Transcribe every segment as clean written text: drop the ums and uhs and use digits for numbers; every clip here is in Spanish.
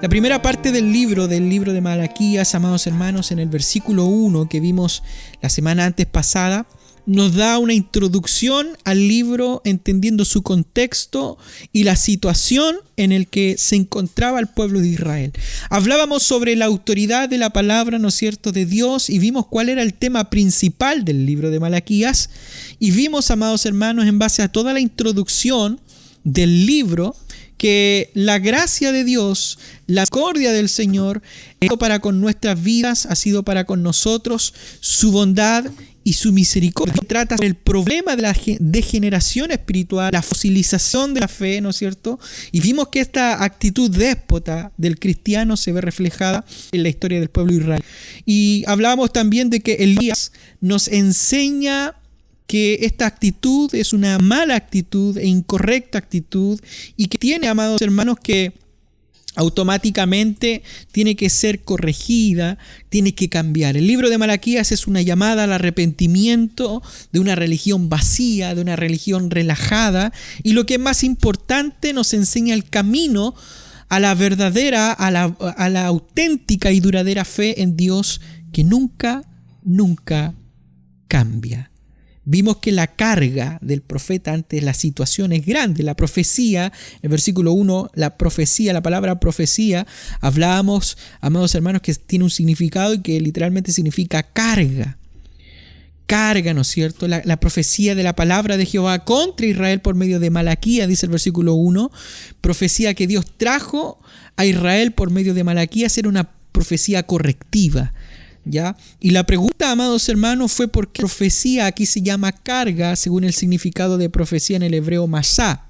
La primera parte del libro de Malaquías, amados hermanos, en el versículo 1 que vimos la semana antes pasada, nos da una introducción al libro entendiendo su contexto y la situación en el que se encontraba el pueblo de Israel. Hablábamos sobre la autoridad de la palabra, ¿no es cierto?, de Dios, y vimos cuál era el tema principal del libro de Malaquías, y vimos, amados hermanos, en base a toda la introducción del libro, que la gracia de Dios, la misericordia del Señor, ha sido para con nuestras vidas, ha sido para con nosotros, su bondad y su misericordia. Trata sobre el problema de la degeneración espiritual, la fosilización de la fe, ¿no es cierto? Y vimos que esta actitud déspota del cristiano se ve reflejada en la historia del pueblo de Israel. Y hablábamos también de que Elías nos enseña que esta actitud es una mala actitud e incorrecta actitud y que tiene, amados hermanos, que automáticamente tiene que ser corregida, tiene que cambiar. El libro de Malaquías es una llamada al arrepentimiento de una religión vacía, de una religión relajada, y lo que es más importante, nos enseña el camino a la verdadera, a la auténtica y duradera fe en Dios que nunca cambia. Vimos que la carga del profeta ante la situación es grande. La profecía, el versículo 1, la palabra profecía, hablábamos, amados hermanos, que tiene un significado y que literalmente significa carga. Carga, ¿no es cierto? La profecía de la palabra de Jehová contra Israel por medio de Malaquías, dice el versículo 1. Profecía que Dios trajo a Israel por medio de Malaquías era una profecía correctiva. ¿Ya? Y la pregunta, amados hermanos, fue por qué profecía aquí se llama carga, según el significado de profecía en el hebreo masá.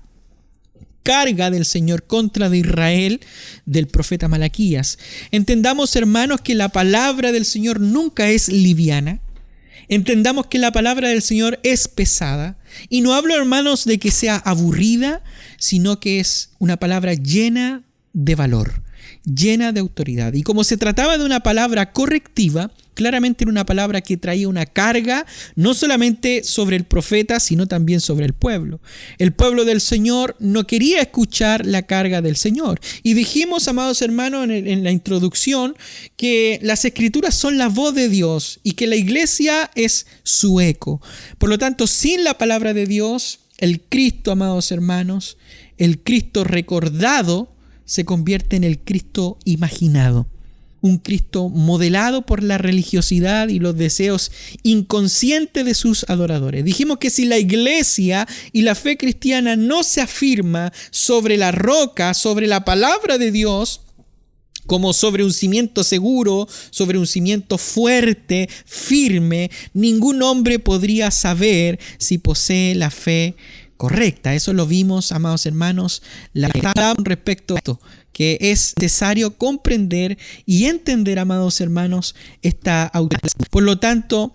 Carga del Señor contra de Israel del profeta Malaquías. Entendamos, hermanos, que la palabra del Señor nunca es liviana. Entendamos que la palabra del Señor es pesada. Y no hablo, hermanos, de que sea aburrida, sino que es una palabra llena de valor, llena de autoridad. Y como se trataba de una palabra correctiva, claramente era una palabra que traía una carga no solamente sobre el profeta, sino también sobre el pueblo. El pueblo del Señor no quería escuchar la carga del Señor. Y dijimos, amados hermanos, en la introducción, que las Escrituras son la voz de Dios y que la iglesia es su eco. Por lo tanto, sin la palabra de Dios, el Cristo, amados hermanos, el Cristo recordado, se convierte en el Cristo imaginado, un Cristo modelado por la religiosidad y los deseos inconscientes de sus adoradores. Dijimos que si la iglesia y la fe cristiana no se afirma sobre la roca, sobre la palabra de Dios, como sobre un cimiento seguro, sobre un cimiento fuerte, firme, ningún hombre podría saber si posee la fe correcta. Eso lo vimos, amados hermanos, respecto a esto, que es necesario comprender y entender, amados hermanos, esta autoridad. Por lo tanto,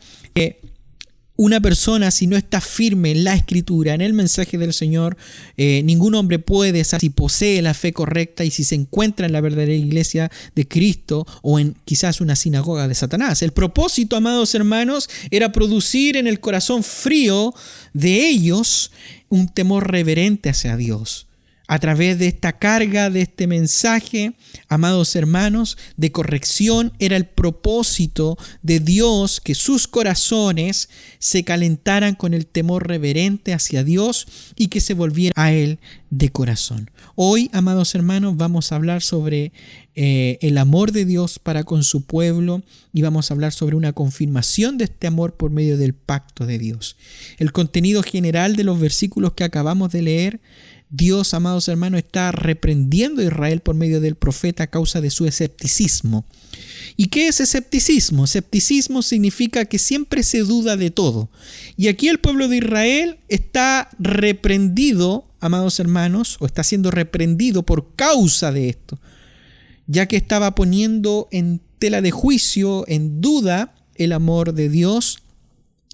una persona, si no está firme en la Escritura, en el mensaje del Señor, ningún hombre puede saber si posee la fe correcta y si se encuentra en la verdadera iglesia de Cristo o en quizás una sinagoga de Satanás. El propósito, amados hermanos, era producir en el corazón frío de ellos un temor reverente hacia Dios. A través de esta carga, de este mensaje, amados hermanos, de corrección, era el propósito de Dios que sus corazones se calentaran con el temor reverente hacia Dios y que se volvieran a Él de corazón. Hoy, amados hermanos, vamos a hablar sobre el amor de Dios para con su pueblo y vamos a hablar sobre una confirmación de este amor por medio del pacto de Dios. El contenido general de los versículos que acabamos de leer: Dios, amados hermanos, está reprendiendo a Israel por medio del profeta a causa de su escepticismo. ¿Y qué es escepticismo? Escepticismo significa que siempre se duda de todo. Y aquí el pueblo de Israel está reprendido, amados hermanos, o está siendo reprendido por causa de esto, ya que estaba poniendo en tela de juicio, en duda, el amor de Dios.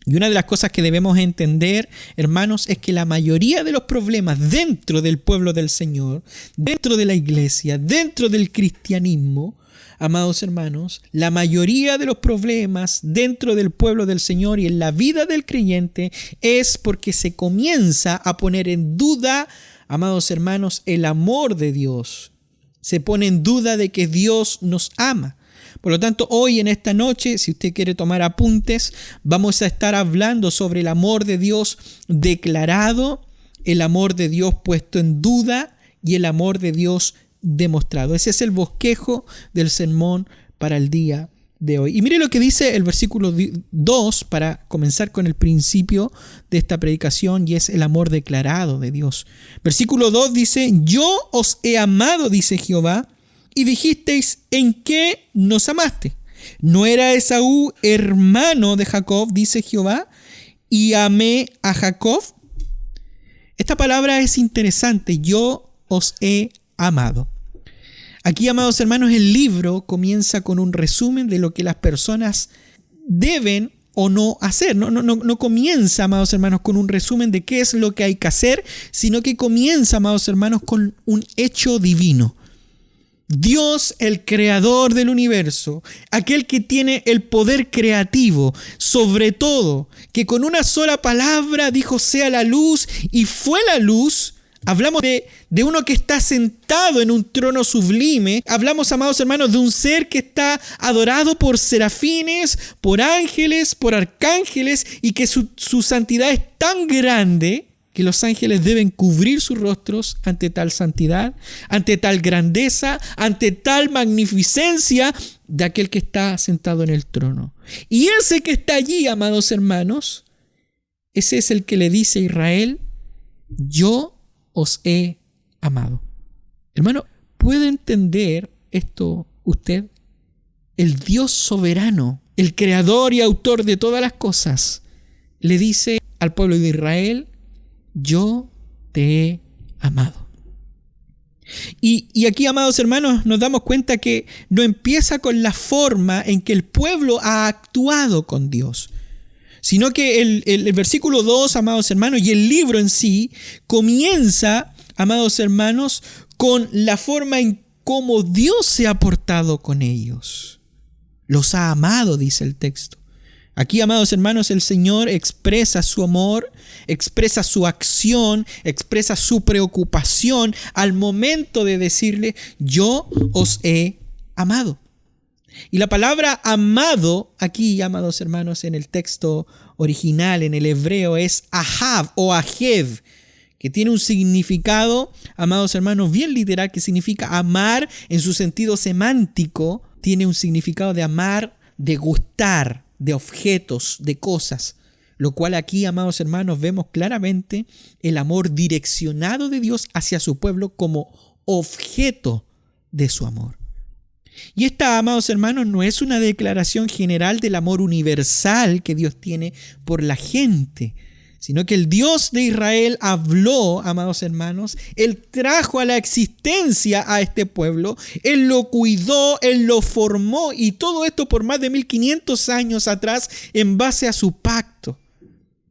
Y una de las cosas que debemos entender, hermanos, es que la mayoría de los problemas dentro del pueblo del Señor, dentro de la iglesia, dentro del cristianismo, amados hermanos, la mayoría de los problemas dentro del pueblo del Señor y en la vida del creyente es porque se comienza a poner en duda, amados hermanos, el amor de Dios Se pone en duda de que Dios nos ama. Por lo tanto, hoy en esta noche, si usted quiere tomar apuntes, vamos a estar hablando sobre el amor de Dios declarado, el amor de Dios puesto en duda y el amor de Dios demostrado. Ese es el bosquejo del sermón para el día de hoy. Y mire lo que dice el versículo 2 para comenzar con el principio de esta predicación, y es el amor declarado de Dios. Versículo 2 dice: yo os he amado, dice Jehová, y dijisteis: ¿en qué nos amaste? ¿No era Esaú hermano de Jacob, dice Jehová, y amé a Jacob? Esta palabra es interesante: yo os he amado. Aquí, amados hermanos, el libro comienza con un resumen de lo que las personas deben o no hacer. No comienza, amados hermanos, con un resumen de qué es lo que hay que hacer, sino que comienza, amados hermanos, con un hecho divino. Dios, el creador del universo, aquel que tiene el poder creativo sobre todo, que con una sola palabra dijo: sea la luz, y fue la luz. Hablamos de uno que está sentado en un trono sublime. Hablamos, amados hermanos, de un ser que está adorado por serafines, por ángeles, por arcángeles, y que su santidad es tan grande que los ángeles deben cubrir sus rostros ante tal santidad, ante tal grandeza, ante tal magnificencia de aquel que está sentado en el trono. Y ese que está allí, amados hermanos, ese es el que le dice a Israel: yo os he amado. Hermano, ¿puede entender esto usted? El Dios soberano, el creador y autor de todas las cosas, le dice al pueblo de Israel: yo te he amado. Y aquí, amados hermanos, nos damos cuenta que no empieza con la forma en que el pueblo ha actuado con Dios, sino que el versículo 2, amados hermanos, y el libro en sí comienza, amados hermanos, con la forma en cómo Dios se ha portado con ellos. Los ha amado, dice el texto. Aquí, amados hermanos, el Señor expresa su amor, expresa su acción, expresa su preocupación al momento de decirle: yo os he amado. Y la palabra amado aquí, amados hermanos, en el texto original, en el hebreo, es ahav o ajev, que tiene un significado, amados hermanos, bien literal, que significa amar en su sentido semántico. Tiene un significado de amar, de gustar, de objetos, de cosas. Lo cual aquí, amados hermanos, vemos claramente el amor direccionado de Dios hacia su pueblo como objeto de su amor. Y esta, amados hermanos, no es una declaración general del amor universal que Dios tiene por la gente, sino que el Dios de Israel habló, amados hermanos. Él trajo a la existencia a este pueblo, Él lo cuidó, Él lo formó, y todo esto por más de 1500 años atrás en base a su pacto.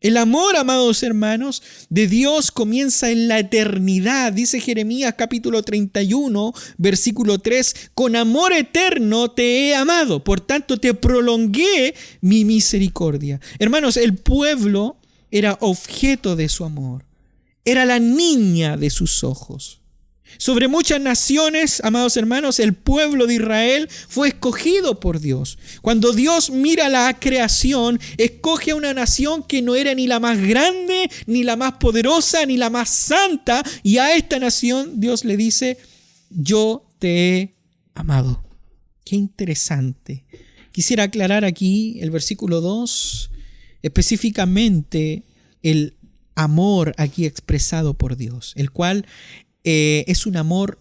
El amor, amados hermanos, de Dios comienza en la eternidad. Dice Jeremías capítulo 31, versículo 3, con amor eterno te he amado, por tanto te prolongué mi misericordia. Hermanos, el pueblo era objeto de su amor, era la niña de sus ojos. Sobre muchas naciones, amados hermanos, el pueblo de Israel fue escogido por Dios. Cuando Dios mira la creación, escoge a una nación que no era ni la más grande, ni la más poderosa, ni la más santa, y a esta nación Dios le dice: yo te he amado. Qué interesante. Quisiera aclarar aquí el versículo 2, específicamente el amor aquí expresado por Dios, el cual es un amor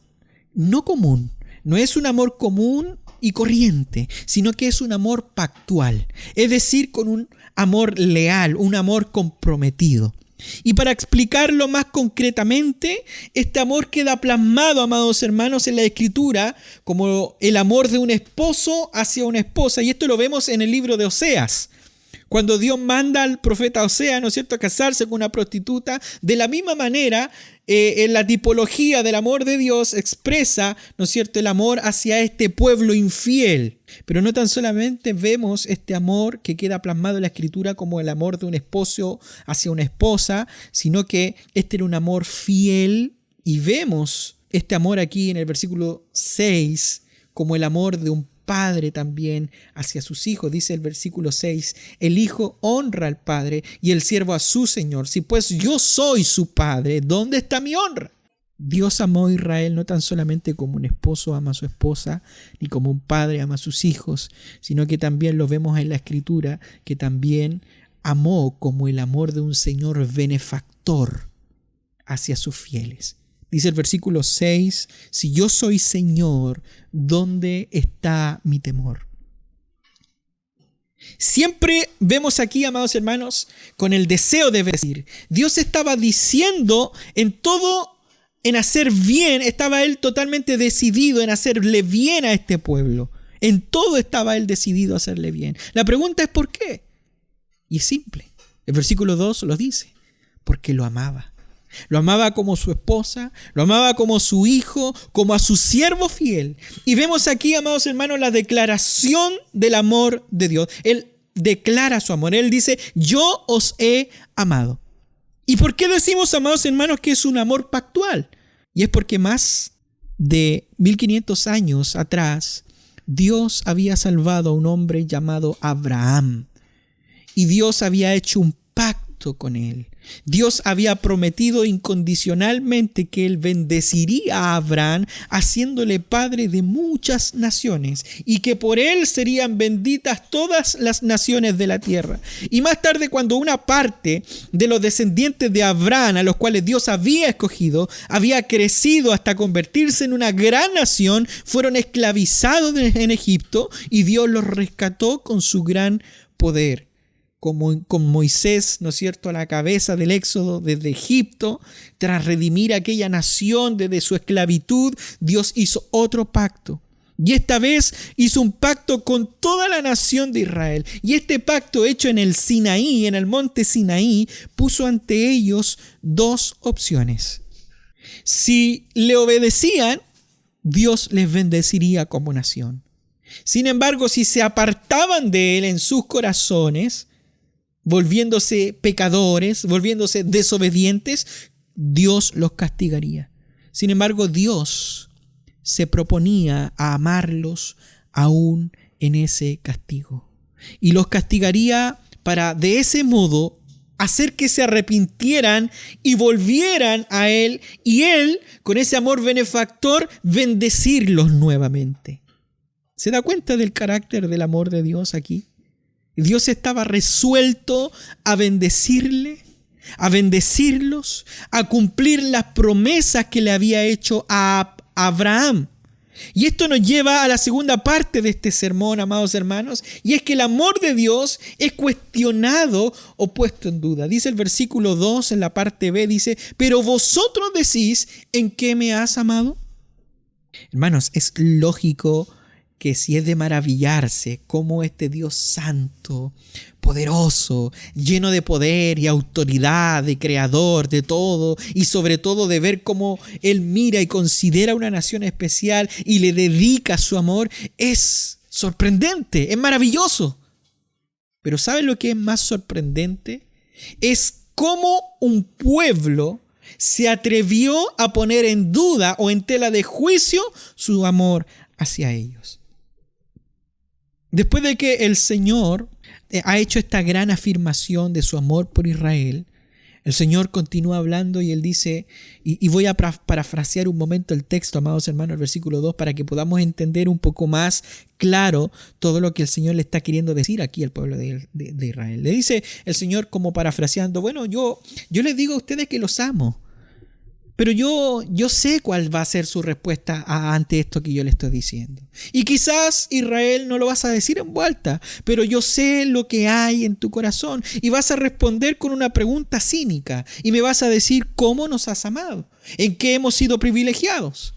no común, no es un amor común y corriente, sino que es un amor pactual, es decir, con un amor leal, un amor comprometido. Y para explicarlo más concretamente, este amor queda plasmado, amados hermanos, en la Escritura como el amor de un esposo hacia una esposa, y esto lo vemos en el libro de Oseas. Cuando Dios manda al profeta Oseas, ¿no es cierto?, a casarse con una prostituta, de la misma manera, en la tipología del amor de Dios expresa, ¿no es cierto?, el amor hacia este pueblo infiel. Pero no tan solamente vemos este amor que queda plasmado en la Escritura como el amor de un esposo hacia una esposa, sino que este era un amor fiel, y vemos este amor aquí en el versículo 6 como el amor de un padre también hacia sus hijos. Dice el versículo 6, el hijo honra al padre y el siervo a su señor. Si pues yo soy su padre, ¿dónde está mi honra? Dios amó a Israel no tan solamente como un esposo ama a su esposa, ni como un padre ama a sus hijos, sino que también lo vemos en la Escritura, que también amó como el amor de un Señor benefactor hacia sus fieles. Dice el versículo 6, si yo soy Señor, ¿dónde está mi temor? Siempre vemos aquí, amados hermanos, con el deseo de decir, Dios estaba diciendo en hacer bien, estaba Él totalmente decidido en hacerle bien a este pueblo. En todo estaba Él decidido a hacerle bien. La pregunta es ¿por qué? Y es simple. El versículo 2 lo dice, porque lo amaba. Lo amaba como su esposa, lo amaba como su hijo, como a su siervo fiel. Y vemos aquí, amados hermanos, la declaración del amor de Dios. Él declara su amor. Él dice, yo os he amado. ¿Y por qué decimos, amados hermanos, que es un amor pactual? Y es porque más de 1500 años atrás, Dios había salvado a un hombre llamado Abraham. Y Dios había hecho un pacto con él. Dios había prometido incondicionalmente que Él bendeciría a Abraham, haciéndole padre de muchas naciones, y que por él serían benditas todas las naciones de la tierra. Y más tarde, cuando una parte de los descendientes de Abraham, a los cuales Dios había escogido, había crecido hasta convertirse en una gran nación, fueron esclavizados en Egipto, y Dios los rescató con su gran poder. Como con Moisés, ¿no es cierto?, a la cabeza del éxodo desde Egipto, tras redimir a aquella nación desde su esclavitud, Dios hizo otro pacto. Y esta vez hizo un pacto con toda la nación de Israel. Y este pacto hecho en el Sinaí, en el monte Sinaí, puso ante ellos dos opciones. Si le obedecían, Dios les bendeciría como nación. Sin embargo, si se apartaban de Él en sus corazones, volviéndose pecadores, volviéndose desobedientes, Dios los castigaría. Sin embargo, Dios se proponía a amarlos aún en ese castigo. Y los castigaría para de ese modo hacer que se arrepintieran y volvieran a Él, y Él, con ese amor benefactor, bendecirlos nuevamente. ¿Se da cuenta del carácter del amor de Dios aquí? Dios estaba resuelto a bendecirle, a bendecirlos, a cumplir las promesas que le había hecho a Abraham. Y esto nos lleva a la segunda parte de este sermón, amados hermanos, y es que el amor de Dios es cuestionado o puesto en duda. Dice el versículo 2 en la parte B, dice, pero vosotros decís, ¿en qué me has amado? Hermanos, es lógico que si es de maravillarse cómo este Dios santo, poderoso, lleno de poder y autoridad, de creador de todo, y sobre todo de ver cómo Él mira y considera una nación especial y le dedica su amor, es sorprendente, es maravilloso. Pero ¿saben lo que es más sorprendente? Es cómo un pueblo se atrevió a poner en duda o en tela de juicio su amor hacia ellos. Después de que el Señor ha hecho esta gran afirmación de su amor por Israel, el Señor continúa hablando y Él dice, y voy a parafrasear un momento el texto, amados hermanos, el versículo 2, para que podamos entender un poco más claro todo lo que el Señor le está queriendo decir aquí al pueblo de Israel. Le dice el Señor como parafraseando, bueno, yo les digo a ustedes que los amo, pero yo sé cuál va a ser su respuesta ante esto que yo le estoy diciendo. Y quizás, Israel, no lo vas a decir en voz alta, pero yo sé lo que hay en tu corazón. Y vas a responder con una pregunta cínica. Y me vas a decir, ¿cómo nos has amado? ¿En qué hemos sido privilegiados?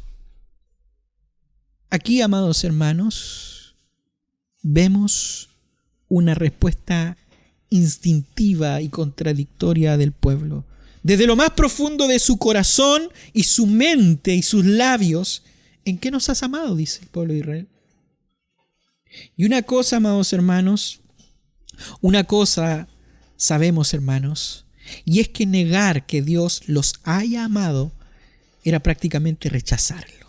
Aquí, amados hermanos, vemos una respuesta instintiva y contradictoria del pueblo. Desde lo más profundo de su corazón y su mente y sus labios, ¿en qué nos has amado?, dice el pueblo de Israel. Y una cosa, amados hermanos, una cosa sabemos, hermanos, y es que negar que Dios los haya amado era prácticamente rechazarlo.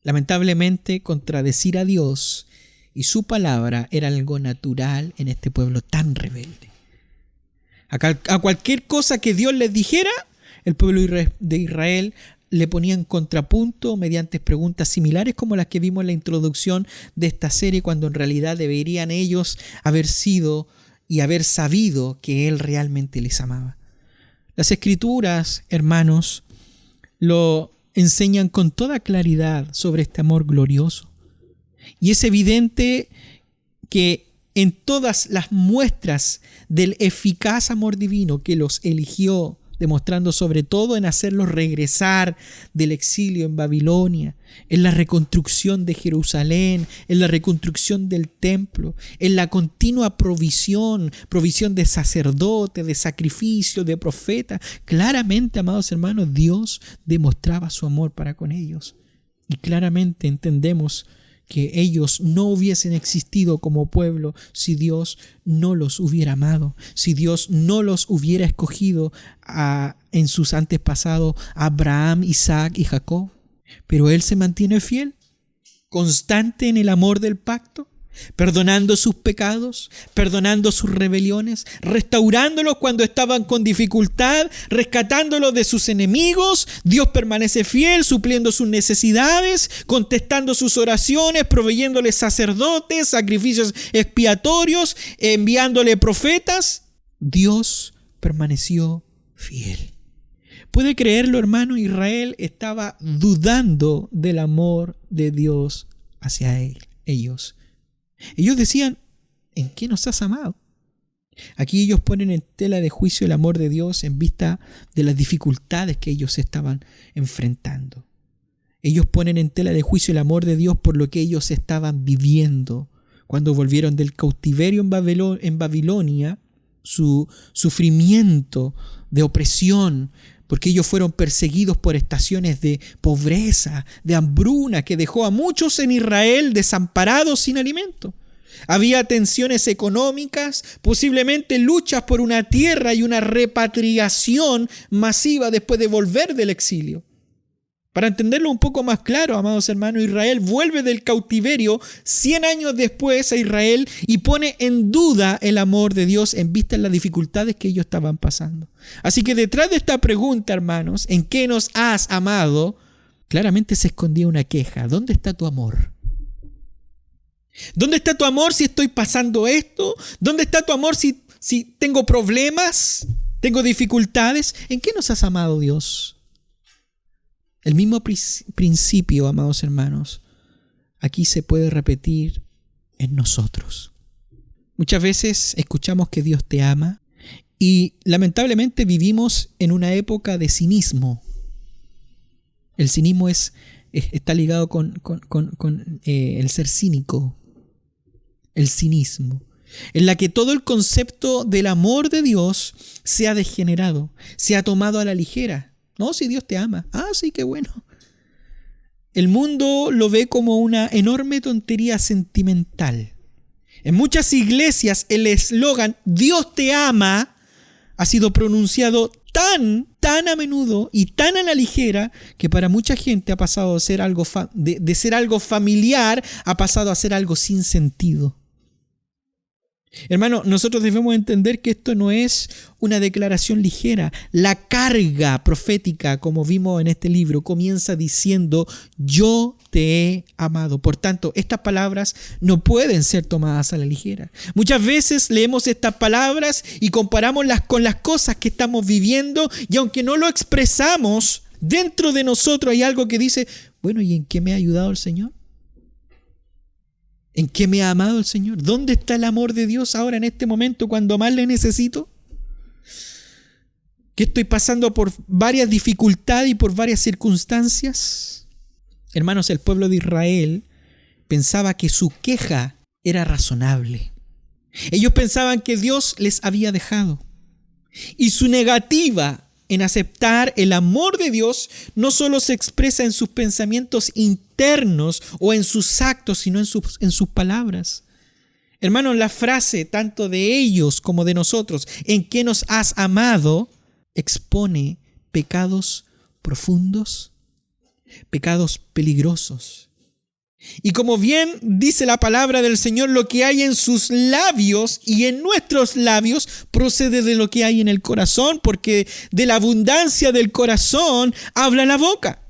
Lamentablemente, contradecir a Dios y su palabra era algo natural en este pueblo tan rebelde. A cualquier cosa que Dios les dijera, el pueblo de Israel le ponía en contrapunto mediante preguntas similares como las que vimos en la introducción de esta serie, cuando en realidad deberían ellos haber sido y haber sabido que Él realmente les amaba. Las Escrituras, hermanos, lo enseñan con toda claridad sobre este amor glorioso. Y es evidente que en todas las muestras del eficaz amor divino que los eligió, demostrando sobre todo en hacerlos regresar del exilio en Babilonia, en la reconstrucción de Jerusalén, en la reconstrucción del templo, en la continua provisión de sacerdotes, de sacrificios, de profetas. Claramente, amados hermanos, Dios demostraba su amor para con ellos. Y claramente entendemos que ellos no hubiesen existido como pueblo si Dios no los hubiera amado, si Dios no los hubiera escogido en sus antepasados Abraham, Isaac y Jacob. Pero Él se mantiene fiel, constante en el amor del pacto, perdonando sus pecados, perdonando sus rebeliones, restaurándolos cuando estaban con dificultad, rescatándolos de sus enemigos. Dios permanece fiel, supliendo sus necesidades, contestando sus oraciones, proveyéndoles sacerdotes, sacrificios expiatorios, enviándole profetas. Dios permaneció fiel. ¿Puede creerlo, hermano? Israel estaba dudando del amor de Dios hacia ellos. Ellos decían, ¿en qué nos has amado? Aquí ellos ponen en tela de juicio el amor de Dios en vista de las dificultades que ellos estaban enfrentando. Ellos ponen en tela de juicio el amor de Dios por lo que ellos estaban viviendo. Cuando volvieron del cautiverio en Babilonia, su sufrimiento de opresión, porque ellos fueron perseguidos por estaciones de pobreza, de hambruna, que dejó a muchos en Israel desamparados sin alimento. Había tensiones económicas, posiblemente luchas por una tierra y una repatriación masiva después de volver del exilio. Para entenderlo un poco más claro, amados hermanos, Israel vuelve del cautiverio 100 años después a Israel y pone en duda el amor de Dios en vista de las dificultades que ellos estaban pasando. Así que detrás de esta pregunta, hermanos, ¿en qué nos has amado?, claramente se escondía una queja. ¿Dónde está tu amor? ¿Dónde está tu amor si estoy pasando esto? ¿Dónde está tu amor si tengo problemas? ¿Tengo dificultades? ¿En qué nos has amado, Dios? El mismo principio, amados hermanos, aquí se puede repetir en nosotros. Muchas veces escuchamos que Dios te ama y lamentablemente vivimos en una época de cinismo. El cinismo está ligado con el ser cínico, el cinismo, en la que todo el concepto del amor de Dios se ha degenerado, se ha tomado a la ligera. No, si Dios te ama. Ah, sí, qué bueno. El mundo lo ve como una enorme tontería sentimental. En muchas iglesias el eslogan Dios te ama ha sido pronunciado tan a menudo y tan a la ligera que para mucha gente ha pasado de ser algo familiar, ha pasado a ser algo sin sentido. Hermano, nosotros debemos entender que esto no es una declaración ligera. La carga profética, como vimos en este libro, comienza diciendo, yo te he amado. Por tanto, estas palabras no pueden ser tomadas a la ligera. Muchas veces leemos estas palabras y comparámoslas con las cosas que estamos viviendo, y aunque no lo expresamos, dentro de nosotros hay algo que dice, bueno, ¿y en qué me ha ayudado el Señor? ¿En qué me ha amado el Señor? ¿Dónde está el amor de Dios ahora en este momento cuando más le necesito? ¿Que estoy pasando por varias dificultades y por varias circunstancias? Hermanos, el pueblo de Israel pensaba que su queja era razonable. Ellos pensaban que Dios les había dejado. Y su negativa en aceptar el amor de Dios no solo se expresa en sus pensamientos internos o en sus actos, sino en sus palabras. Hermanos, la frase tanto de ellos como de nosotros, ¿en qué nos has amado?, expone pecados profundos, pecados peligrosos. Y como bien dice la palabra del Señor, lo que hay en sus labios y en nuestros labios procede de lo que hay en el corazón, porque de la abundancia del corazón habla la boca.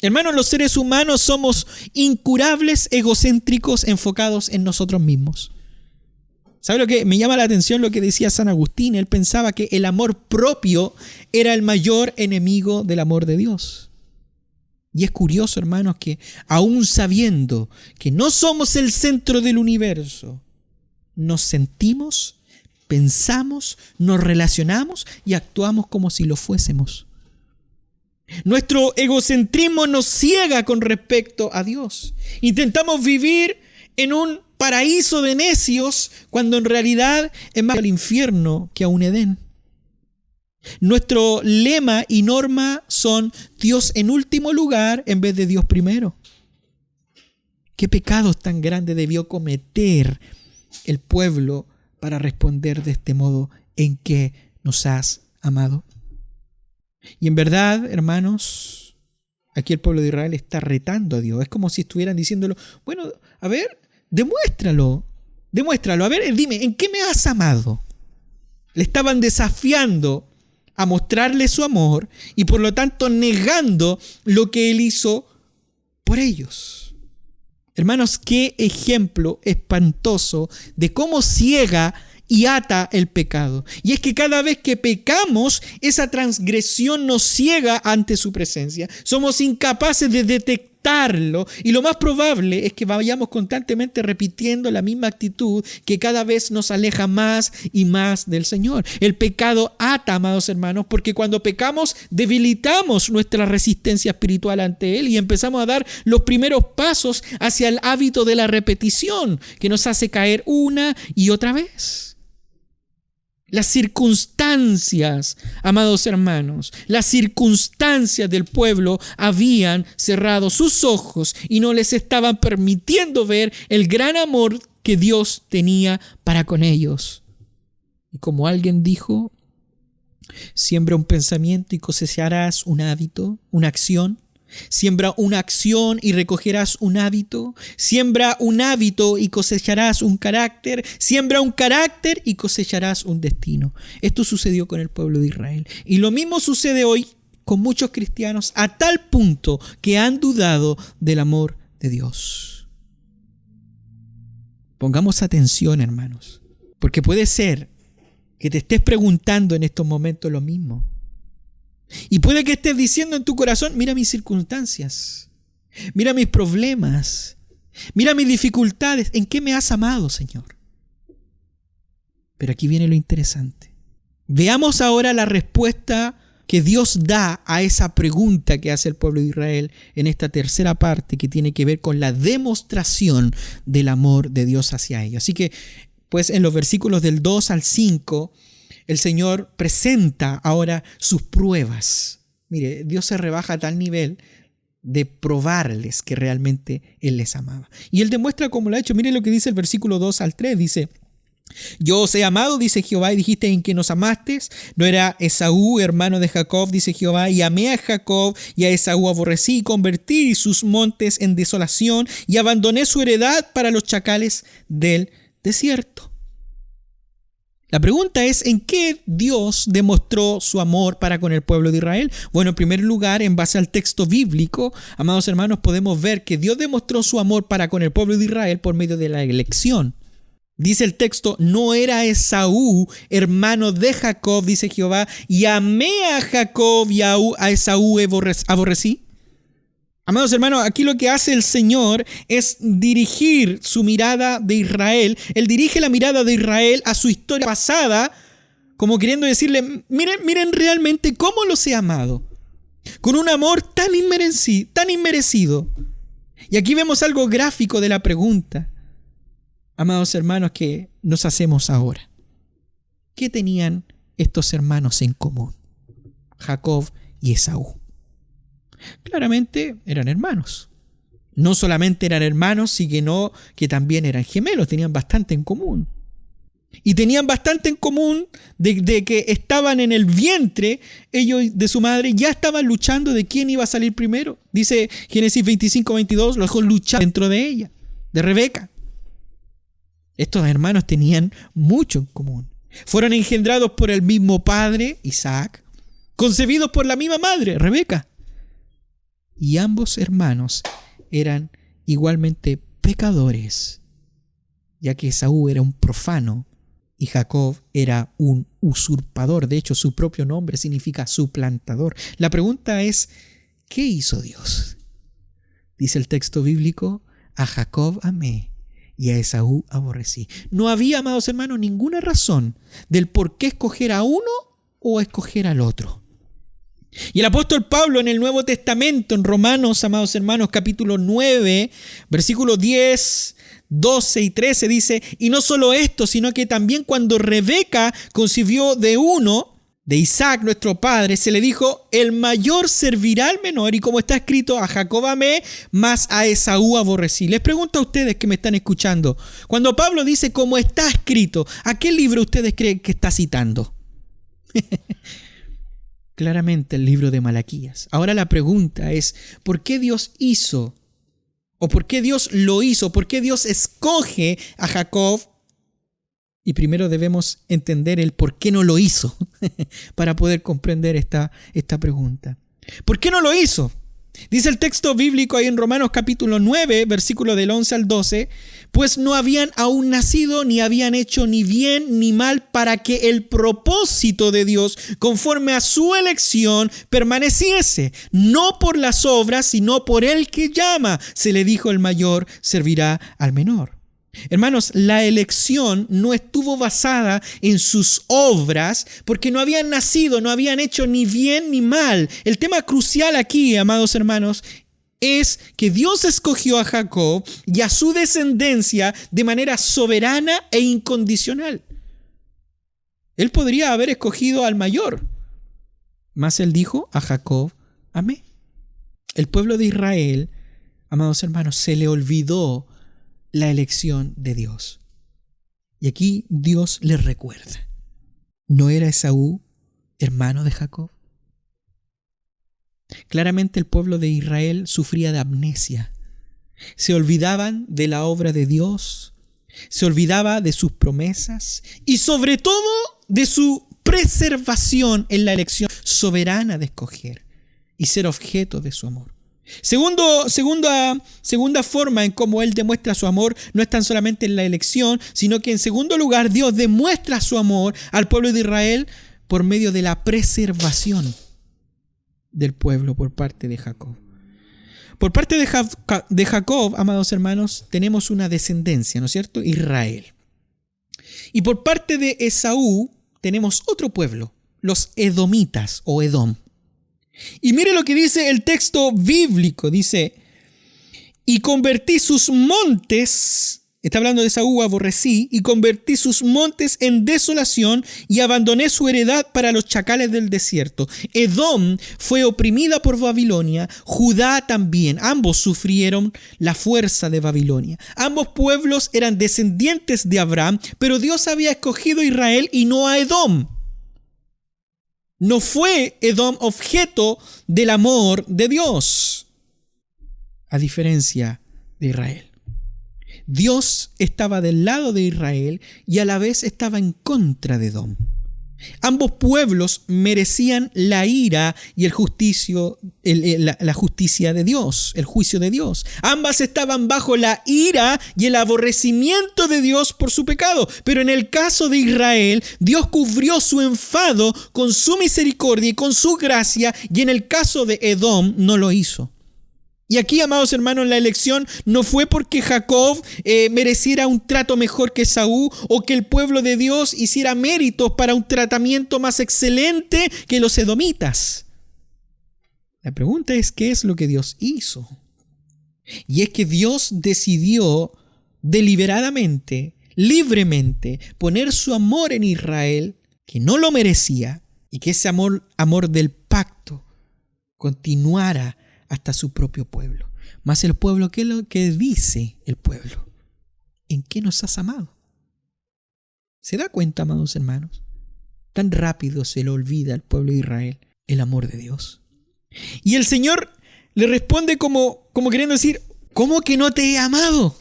Hermanos, los seres humanos somos incurables, egocéntricos, enfocados en nosotros mismos. ¿Sabe lo que me llama la atención? Lo que decía San Agustín. Él pensaba que el amor propio era el mayor enemigo del amor de Dios. Y es curioso, hermanos, que aún sabiendo que no somos el centro del universo, nos sentimos, pensamos, nos relacionamos y actuamos como si lo fuésemos. Nuestro egocentrismo nos ciega con respecto a Dios. Intentamos vivir en un paraíso de necios cuando en realidad es más al infierno que a un Edén. Nuestro lema y norma son Dios en último lugar en vez de Dios primero. ¿Qué pecados tan grandes debió cometer el pueblo para responder de este modo? ¿En qué nos has amado? Y en verdad, hermanos, aquí el pueblo de Israel está retando a Dios. Es como si estuvieran diciéndolo, bueno, a ver, demuéstralo. A ver, dime, ¿en qué me has amado? Le estaban desafiando a mostrarle su amor y por lo tanto negando lo que Él hizo por ellos. Hermanos, qué ejemplo espantoso de cómo ciega y ata el pecado. Y es que cada vez que pecamos, esa transgresión nos ciega ante su presencia. Somos incapaces de detectarlo y lo más probable es que vayamos constantemente repitiendo la misma actitud que cada vez nos aleja más y más del Señor. El pecado ata, amados hermanos, porque cuando pecamos debilitamos nuestra resistencia espiritual ante Él y empezamos a dar los primeros pasos hacia el hábito de la repetición que nos hace caer una y otra vez. Las circunstancias, amados hermanos, las circunstancias del pueblo habían cerrado sus ojos y no les estaban permitiendo ver el gran amor que Dios tenía para con ellos. Y como alguien dijo, siembra un pensamiento y cosecharás un hábito, una acción. Siembra una acción y recogerás un hábito. Siembra un hábito y cosecharás un carácter. Siembra un carácter y cosecharás un destino. Esto sucedió con el pueblo de Israel. Y lo mismo sucede hoy con muchos cristianos a tal punto que han dudado del amor de Dios. Pongamos atención, hermanos, porque puede ser que te estés preguntando en estos momentos lo mismo. Y puede que estés diciendo en tu corazón, mira mis circunstancias, mira mis problemas, mira mis dificultades, ¿en qué me has amado, Señor? Pero aquí viene lo interesante. Veamos ahora la respuesta que Dios da a esa pregunta que hace el pueblo de Israel en esta tercera parte que tiene que ver con la demostración del amor de Dios hacia ellos. Así que, pues en los versículos del 2 al 5, el Señor presenta ahora sus pruebas. Mire, Dios se rebaja a tal nivel de probarles que realmente Él les amaba. Y Él demuestra cómo lo ha hecho. Mire lo que dice el versículo 2 al 3. Dice, yo os he amado, dice Jehová, y dijiste en que nos amaste. No era Esaú, hermano de Jacob, dice Jehová, y amé a Jacob y a Esaú aborrecí, y convertí sus montes en desolación, y abandoné su heredad para los chacales del desierto. La pregunta es, ¿en qué Dios demostró su amor para con el pueblo de Israel? Bueno, en primer lugar, en base al texto bíblico, amados hermanos, podemos ver que Dios demostró su amor para con el pueblo de Israel por medio de la elección. Dice el texto, no era Esaú, hermano de Jacob, dice Jehová, y amé a Jacob y a Esaú aborrecí. Amados hermanos, aquí lo que hace el Señor es dirigir su mirada de Israel. Él dirige la mirada de Israel a su historia pasada, como queriendo decirle, miren realmente cómo los he amado, con un amor tan inmerecido. Y aquí vemos algo gráfico de la pregunta, amados hermanos, que nos hacemos ahora. ¿Qué tenían estos hermanos en común? Jacob y Esaú. Claramente eran hermanos. No solamente eran hermanos, sino que también eran gemelos, tenían bastante en común. Y tenían bastante en común de que estaban en el vientre, ellos de su madre, ya estaban luchando de quién iba a salir primero. Dice Génesis 25:22, los dejó luchar dentro de ella, de Rebeca. Estos hermanos tenían mucho en común. Fueron engendrados por el mismo padre, Isaac, concebidos por la misma madre, Rebeca. Y ambos hermanos eran igualmente pecadores, ya que Esaú era un profano y Jacob era un usurpador. De hecho, su propio nombre significa suplantador. La pregunta es, ¿qué hizo Dios? Dice el texto bíblico, a Jacob amé y a Esaú aborrecí. No había, amados hermanos, ninguna razón del por qué escoger a uno o escoger al otro. Y el apóstol Pablo en el Nuevo Testamento, en Romanos, amados hermanos, capítulo 9, versículos 10, 12 y 13 dice, y no solo esto, sino que también cuando Rebeca concibió de uno, de Isaac, nuestro padre, se le dijo, el mayor servirá al menor, y como está escrito, a Jacob amé, mas a Esaú aborrecí. Les pregunto a ustedes que me están escuchando, cuando Pablo dice como está escrito, ¿a qué libro ustedes creen que está citando? Claramente el libro de Malaquías. Ahora la pregunta es, ¿por qué Dios hizo? ¿O por qué Dios lo hizo? ¿Por qué Dios escoge a Jacob? Y primero debemos entender el por qué no lo hizo para poder comprender esta pregunta. ¿Por qué no lo hizo? Dice el texto bíblico ahí en Romanos capítulo 9, versículo del 11 al 12, pues no habían aún nacido ni habían hecho ni bien ni mal para que el propósito de Dios conforme a su elección permaneciese, no por las obras, sino por el que llama. Se le dijo el mayor servirá al menor. Hermanos, la elección no estuvo basada en sus obras porque no habían nacido, no habían hecho ni bien ni mal. El tema crucial aquí, amados hermanos, es que Dios escogió a Jacob y a su descendencia de manera soberana e incondicional. Él podría haber escogido al mayor, mas él dijo, a Jacob amé. El pueblo de Israel, amados hermanos, se le olvidó la elección de Dios. Y aquí Dios les recuerda, ¿no era Esaú hermano de Jacob? Claramente el pueblo de Israel sufría de amnesia. Se olvidaban de la obra de Dios, se olvidaba de sus promesas y sobre todo de su preservación en la elección soberana de escoger y ser objeto de su amor. Segunda forma en cómo Él demuestra su amor no es tan solamente en la elección, sino que en segundo lugar Dios demuestra su amor al pueblo de Israel por medio de la preservación del pueblo por parte de Jacob. Por parte de Jacob, amados hermanos, tenemos una descendencia, ¿no es cierto? Israel. Y por parte de Esaú tenemos otro pueblo, los edomitas o Edom. Y mire lo que dice el texto bíblico, dice, y convertí sus montes, está hablando de Esaú, aborrecí, y convertí sus montes en desolación y abandoné su heredad para los chacales del desierto. Edom fue oprimida por Babilonia, Judá también, ambos sufrieron la fuerza de Babilonia. Ambos pueblos eran descendientes de Abraham, pero Dios había escogido a Israel y no a Edom. No fue Edom objeto del amor de Dios, a diferencia de Israel. Dios estaba del lado de Israel y a la vez estaba en contra de Edom. Ambos pueblos merecían la ira y la justicia de Dios, el juicio de Dios. Ambas estaban bajo la ira y el aborrecimiento de Dios por su pecado. Pero en el caso de Israel, Dios cubrió su enfado con su misericordia y con su gracia, y en el caso de Edom no lo hizo. Y aquí, amados hermanos, la elección no fue porque Jacob mereciera un trato mejor que Esaú o que el pueblo de Dios hiciera méritos para un tratamiento más excelente que los edomitas. La pregunta es, ¿qué es lo que Dios hizo? Y es que Dios decidió deliberadamente, libremente, poner su amor en Israel, que no lo merecía, y que ese amor del pacto continuara hasta su propio pueblo. Mas el pueblo, ¿qué es lo que dice el pueblo? ¿En qué nos has amado? ¿Se da cuenta, amados hermanos? Tan rápido se le olvida al pueblo de Israel el amor de Dios. Y el Señor le responde como queriendo decir, ¿cómo que no te he amado?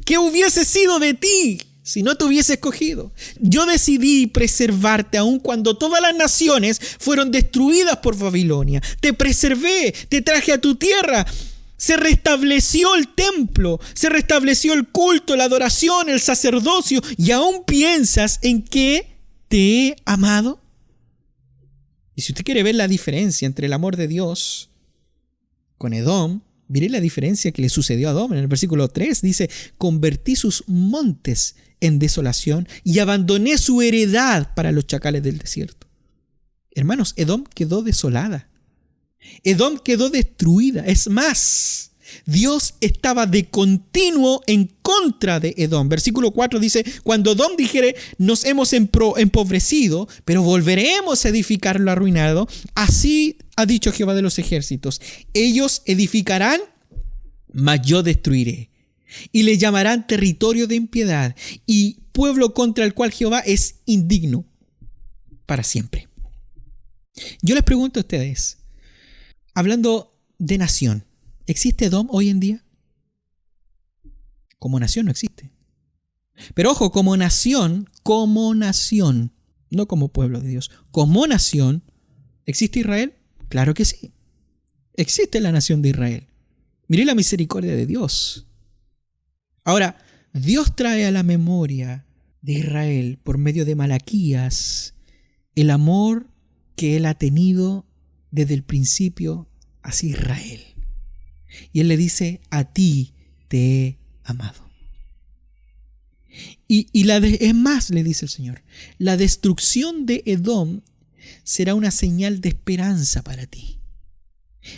¿Qué hubiese sido de ti si no te hubiese escogido? Yo decidí preservarte aun cuando todas las naciones fueron destruidas por Babilonia. Te preservé, te traje a tu tierra. Se restableció el templo, se restableció el culto, la adoración, el sacerdocio, y aún piensas en que te he amado. Y si usted quiere ver la diferencia entre el amor de Dios con Edom, mire la diferencia que le sucedió a Edom. En el versículo 3 dice, convertí sus montes en desolación y abandoné su heredad para los chacales del desierto. Hermanos, Edom quedó desolada. Edom quedó destruida. Es más, Dios estaba de continuo en contra de Edom. Versículo 4 dice, cuando Edom dijere, nos hemos empobrecido, pero volveremos a edificar lo arruinado, así ha dicho Jehová de los ejércitos, ellos edificarán, mas yo destruiré, y le llamarán territorio de impiedad, y pueblo contra el cual Jehová es indigno para siempre. Yo les pregunto a ustedes, hablando de nación, ¿existe Edom hoy en día? Como nación no existe. Pero ojo, como nación, no como pueblo de Dios, como nación, ¿existe Israel? Claro que sí. Existe la nación de Israel. Miré la misericordia de Dios. Ahora, Dios trae a la memoria de Israel por medio de Malaquías el amor que Él ha tenido desde el principio hacia Israel. Y Él le dice, a ti te he amado. Es más, le dice el Señor, la destrucción de Edom será una señal de esperanza para ti.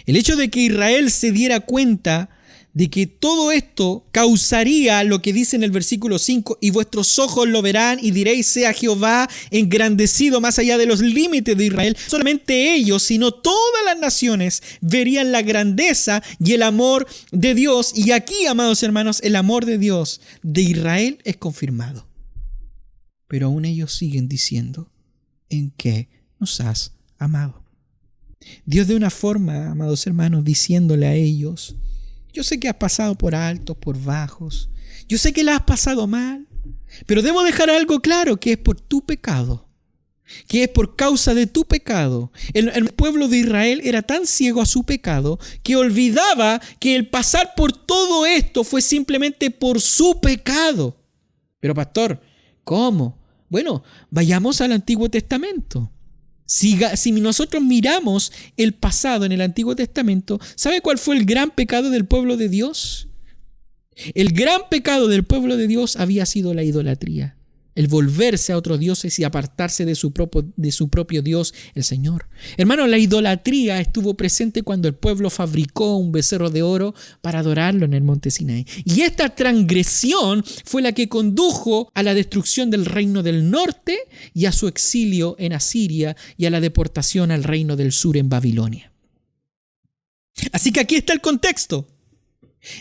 El hecho de que Israel se diera cuenta de que todo esto causaría lo que dice en el versículo 5, y vuestros ojos lo verán y diréis, sea Jehová engrandecido más allá de los límites de Israel. Solamente ellos, sino todas las naciones, verían la grandeza y el amor de Dios. Y aquí, amados hermanos, el amor de Dios de Israel es confirmado. Pero aún ellos siguen diciendo, ¿en qué nos has amado? Dios de una forma, amados hermanos, diciéndole a ellos, yo sé que has pasado por altos, por bajos. Yo sé que la has pasado mal. Pero debo dejar algo claro, que es por tu pecado. Que es por causa de tu pecado. El pueblo de Israel era tan ciego a su pecado que olvidaba que el pasar por todo esto fue simplemente por su pecado. Pero pastor, ¿cómo? Bueno, vayamos al Antiguo Testamento. Si nosotros miramos el pasado en el Antiguo Testamento, ¿sabe cuál fue el gran pecado del pueblo de Dios? El gran pecado del pueblo de Dios había sido la idolatría, el volverse a otros dioses y apartarse de su propio Dios, el Señor. Hermano, la idolatría estuvo presente cuando el pueblo fabricó un becerro de oro para adorarlo en el monte Sinaí. Y esta transgresión fue la que condujo a la destrucción del reino del norte y a su exilio en Asiria y a la deportación al reino del sur en Babilonia. Así que aquí está el contexto.